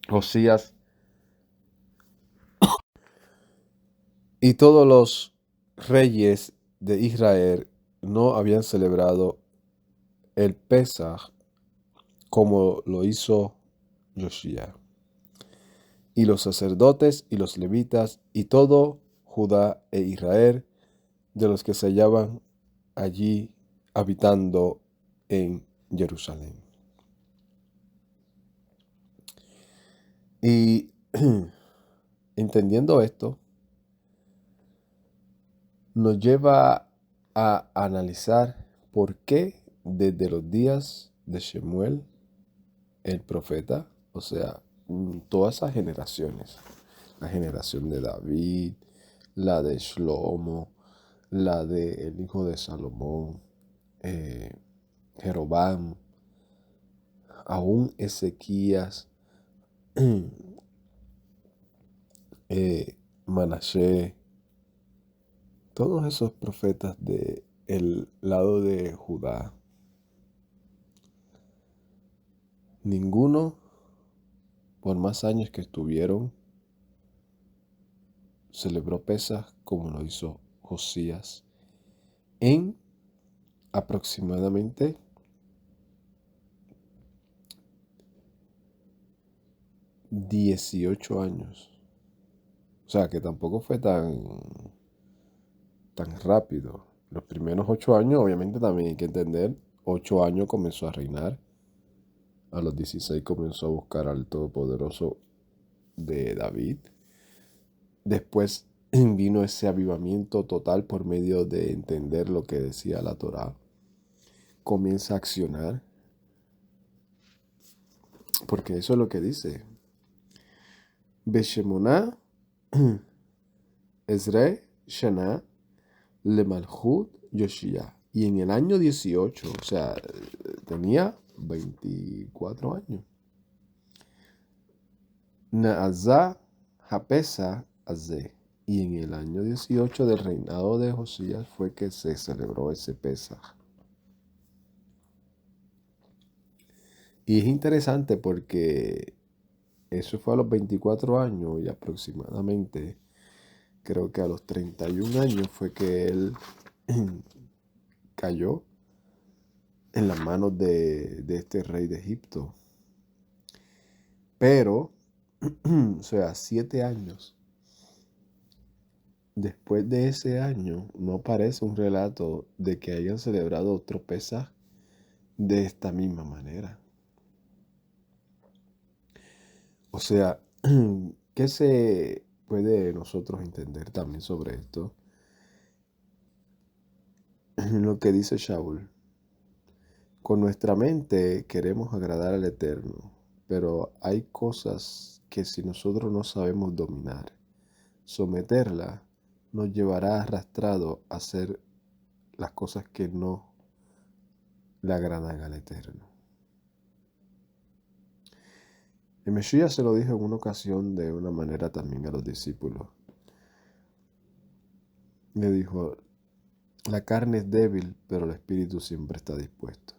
Josías y todos los reyes de Israel no habían celebrado el Pesaj como lo hizo Yoshia. Y los sacerdotes y los levitas y todo Judá e Israel de los que se hallaban allí habitando en Jerusalén. Y entendiendo esto, nos lleva a analizar por qué desde los días de Shemuel, el profeta, o sea, todas esas generaciones, la generación de David, la de Shlomo, la del hijo de Salomón, Jeroboam, aún Ezequías, Manasés, todos esos profetas del lado de Judá, ninguno, por más años que estuvieron, celebró Pesaj como lo hizo Josías en aproximadamente 18 años. O sea, que tampoco fue tan rápido. Los primeros 8 años, obviamente también hay que entender, 8 años comenzó a reinar. A los 16 comenzó a buscar al Todopoderoso de David. Después vino ese avivamiento total por medio de entender lo que decía la Torá. Comienza a accionar. Porque eso es lo que dice. Beshemoná Ezre Shana Lemalchut Yoshia. Y en el año 18, o sea, tenía 24 años. Naazá Hapesa Azé. Y en el año 18 del reinado de Josías fue que se celebró ese Pesaj. Y es interesante porque eso fue a los 24 años y aproximadamente, creo que a los 31 años fue que él cayó en las manos de este rey de Egipto. Pero, o sea, 7 años después de ese año, no aparece un relato de que hayan celebrado otro Pesaj de esta misma manera. O sea, ¿Qué se puede nosotros entender también sobre esto? Lo que dice Shaul. Con nuestra mente queremos agradar al Eterno, pero hay cosas que si nosotros no sabemos dominar, someterla nos llevará arrastrado a hacer las cosas que no le agradan al Eterno. El Mesías se lo dijo en una ocasión de una manera también a los discípulos. Le dijo, la carne es débil, pero el espíritu siempre está dispuesto.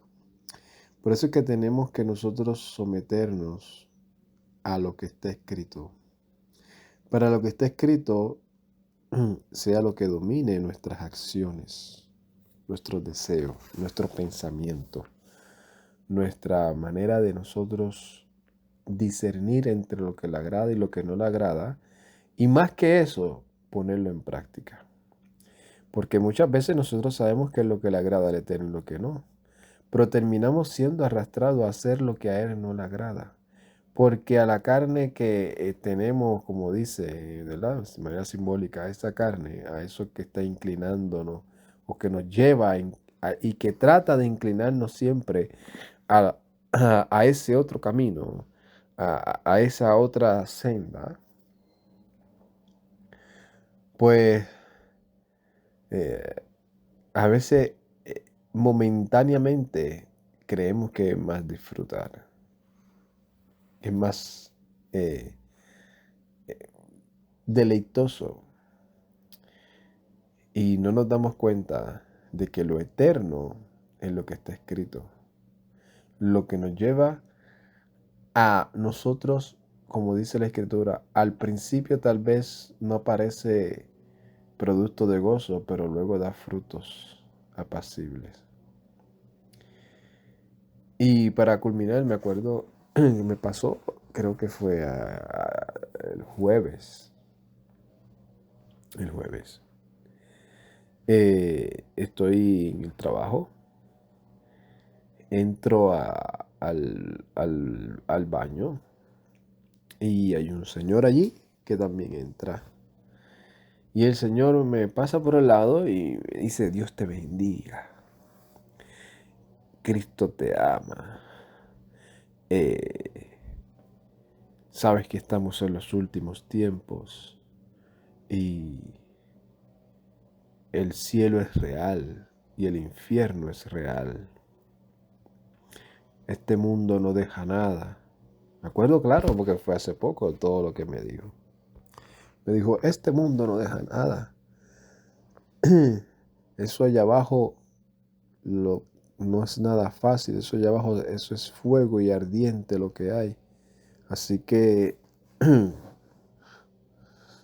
Por eso es que tenemos que nosotros someternos a lo que está escrito. Para lo que está escrito sea lo que domine nuestras acciones, nuestros deseos, nuestro pensamiento, nuestra manera de nosotros discernir entre lo que le agrada y lo que no le agrada, y más que eso, ponerlo en práctica. Porque muchas veces nosotros sabemos qué es lo que le agrada al Eterno y lo que no, pero terminamos siendo arrastrados a hacer lo que a Él no le agrada. Porque a la carne que tenemos, como dice, ¿verdad? De manera simbólica, a esa carne, a eso que está inclinándonos o que nos lleva y que trata de inclinarnos siempre a, a ese otro camino, a esa otra senda, pues eh, a veces momentáneamente creemos que es más disfrutar, es más eh, deleitoso. Y no nos damos cuenta de que lo eterno es lo que está escrito. Lo que nos lleva a nosotros, como dice la escritura, al principio tal vez no parece producto de gozo, pero luego da frutos apacibles. Y para culminar, me acuerdo, me pasó, creo que fue el jueves. El jueves. Estoy en el trabajo. Entro al baño y hay un señor allí que también entra. Y el señor me pasa por el lado y me dice, Dios te bendiga, Cristo te ama. Eh, sabes que estamos en los últimos tiempos y el cielo es real y el infierno es real. Este mundo no deja nada. Me acuerdo claro porque fue hace poco todo lo que me dijo. Me dijo, este mundo no deja nada. Eso allá abajo no es nada fácil. Eso allá abajo, eso es fuego y ardiente lo que hay. Así que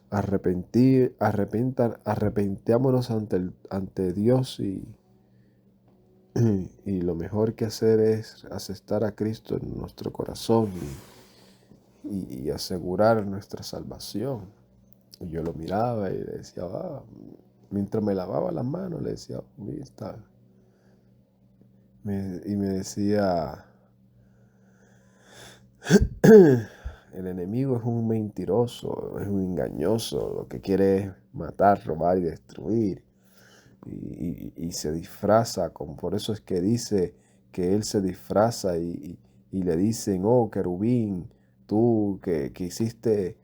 arrepentámonos ante Dios y lo mejor que hacer es aceptar a Cristo en nuestro corazón y asegurar nuestra salvación. Y yo lo miraba y le decía, mientras me lavaba las manos, le decía, mira, está. Y me decía, el enemigo es un mentiroso, es un engañoso, lo que quiere es matar, robar y destruir. Y se disfraza, por eso es que dice que él se disfraza y le dicen, oh, querubín, tú que hiciste,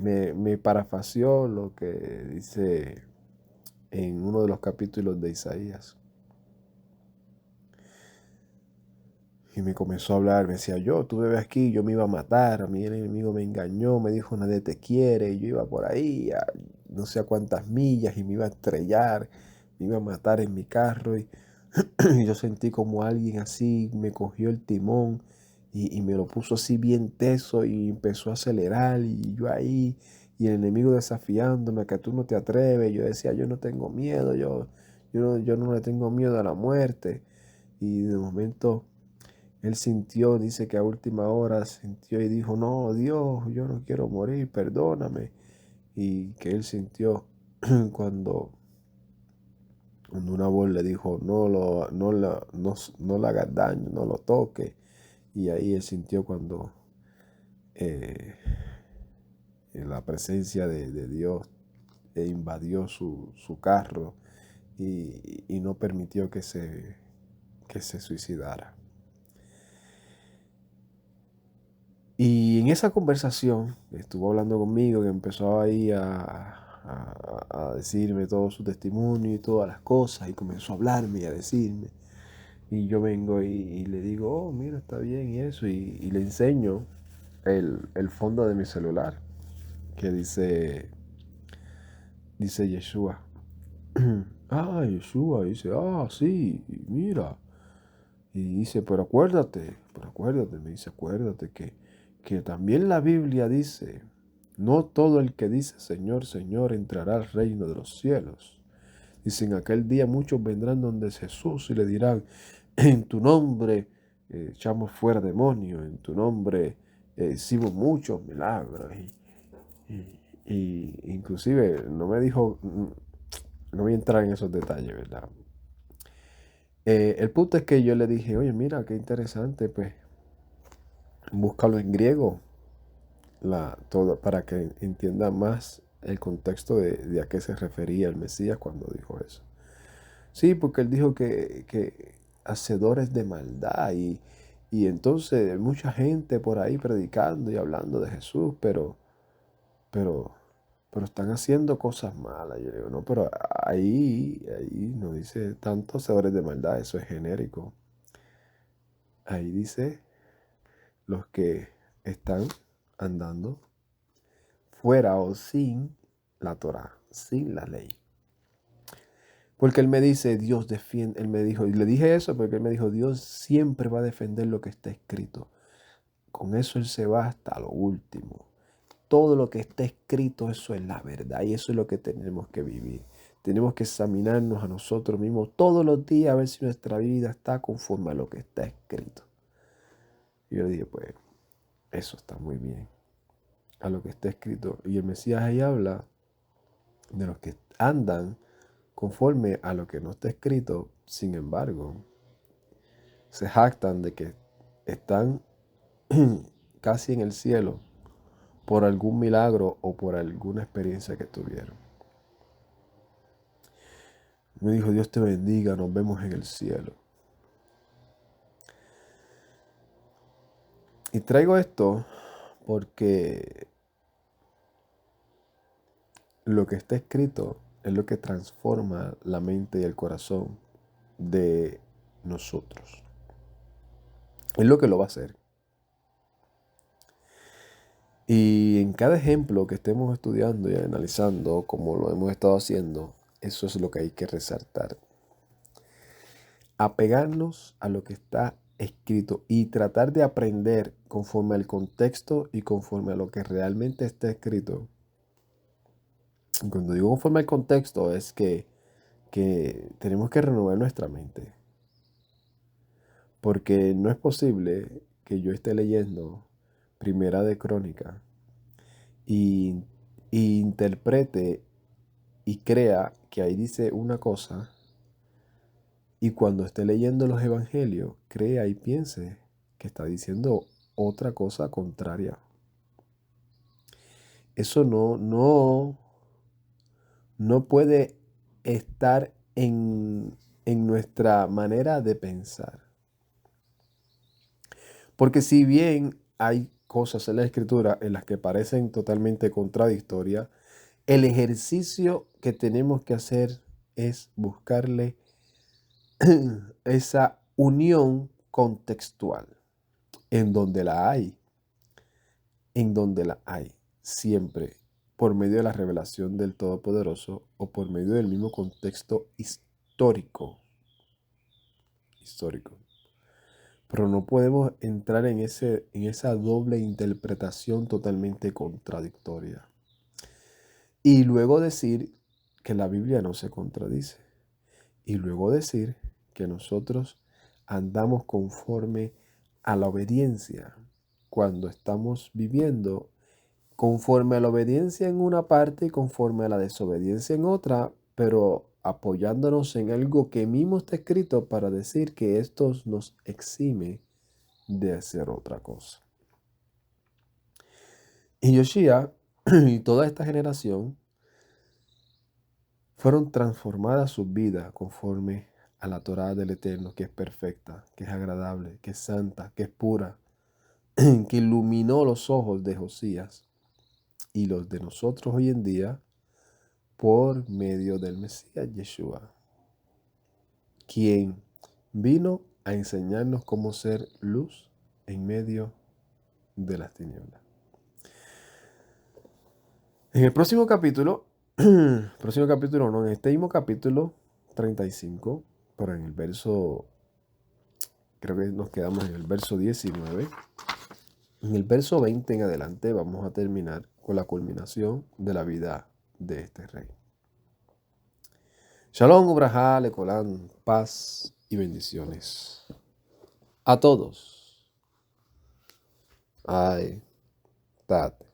me parafraseó lo que dice en uno de los capítulos de Isaías. Y me comenzó a hablar, me decía, tú ves aquí, yo me iba a matar, a mí el enemigo me engañó, me dijo, nadie te quiere, y yo iba por ahí a no sé a cuántas millas y me iba a estrellar, me iba a matar en mi carro y yo sentí como alguien así me cogió el timón y me lo puso así bien teso y empezó a acelerar y yo ahí y el enemigo desafiándome a que tú no te atreves. Yo decía, yo no tengo miedo, yo no le tengo miedo a la muerte. Y de momento él sintió, dice que a última hora sintió y dijo, no, Dios, yo no quiero morir, perdóname. Y que él sintió cuando una voz le dijo, no le hagas daño, no lo toque. Y ahí él sintió cuando la presencia de Dios invadió su carro y no permitió que se suicidara. Y en esa conversación estuvo hablando conmigo, que empezó ahí a decirme todo su testimonio y todas las cosas, y comenzó a hablarme y a decirme. Y yo vengo y le digo, oh, mira, está bien y eso, y le enseño el fondo de mi celular, que dice Yeshua. Ah, Yeshua, dice, ah, sí, mira. Y dice, pero acuérdate, me dice, acuérdate que también la Biblia dice, no todo el que dice Señor, Señor entrará al reino de los cielos. Dice, en aquel día muchos vendrán donde Jesús y le dirán, en tu nombre echamos fuera demonios, en tu nombre hicimos muchos milagros. Y inclusive no me dijo, no voy a entrar en esos detalles, ¿verdad? El punto es que yo le dije, oye, mira, qué interesante, pues, búscalo en griego, todo, para que entienda más el contexto de a qué se refería el Mesías cuando dijo eso. Sí, porque él dijo que hacedores de maldad y entonces mucha gente por ahí predicando y hablando de Jesús, pero, pero están haciendo cosas malas. Yo le digo, no, pero ahí no dice tanto hacedores de maldad, eso es genérico. Ahí dice los que están andando fuera o sin la Torá, sin la ley. Porque él me dice, Dios defiende, él me dijo, y le dije eso porque él me dijo, Dios siempre va a defender lo que está escrito. Con eso él se va hasta lo último. Todo lo que está escrito, eso es la verdad y eso es lo que tenemos que vivir. Tenemos que examinarnos a nosotros mismos todos los días a ver si nuestra vida está conforme a lo que está escrito. Y yo dije, pues, eso está muy bien, a lo que está escrito. Y el Mesías ahí habla de los que andan conforme a lo que no está escrito, sin embargo, se jactan de que están casi en el cielo por algún milagro o por alguna experiencia que tuvieron. Me dijo, Dios te bendiga, nos vemos en el cielo. Y traigo esto porque lo que está escrito es lo que transforma la mente y el corazón de nosotros. Es lo que lo va a hacer. Y en cada ejemplo que estemos estudiando y analizando, como lo hemos estado haciendo, eso es lo que hay que resaltar. Apegarnos a lo que está escrito y tratar de aprender conforme al contexto y conforme a lo que realmente está escrito. Y cuando digo conforme al contexto es que tenemos que renovar nuestra mente. Porque no es posible que yo esté leyendo Primera de Crónica y interprete y crea que ahí dice una cosa y cuando esté leyendo los evangelios crea y piense que está diciendo otra cosa contraria. Eso no puede estar en nuestra manera de pensar. Porque si bien hay cosas en la escritura en las que parecen totalmente contradictorias, el ejercicio que tenemos que hacer es buscarle esa unión contextual en donde la hay, siempre por medio de la revelación del Todopoderoso o por medio del mismo contexto histórico. Pero no podemos entrar en esa doble interpretación totalmente contradictoria. Y luego decir que la Biblia no se contradice. Y luego decir que nosotros andamos conforme a la obediencia cuando estamos viviendo conforme a la obediencia en una parte y conforme a la desobediencia en otra, pero apoyándonos en algo que mismo está escrito para decir que esto nos exime de hacer otra cosa. Y Yoshia y toda esta generación fueron transformadas sus vidas conforme a la Torá del Eterno, que es perfecta, que es agradable, que es santa, que es pura, que iluminó los ojos de Josías y los de nosotros hoy en día por medio del Mesías Yeshua, quien vino a enseñarnos cómo ser luz en medio de las tinieblas. En el próximo capítulo, en este mismo capítulo 35, pero en el verso, creo que nos quedamos en el verso 19. En el verso 20 en adelante vamos a terminar con la culminación de la vida de este rey. Shalom, Ubrajá, Lecolán, paz y bendiciones a todos. Ay, tate.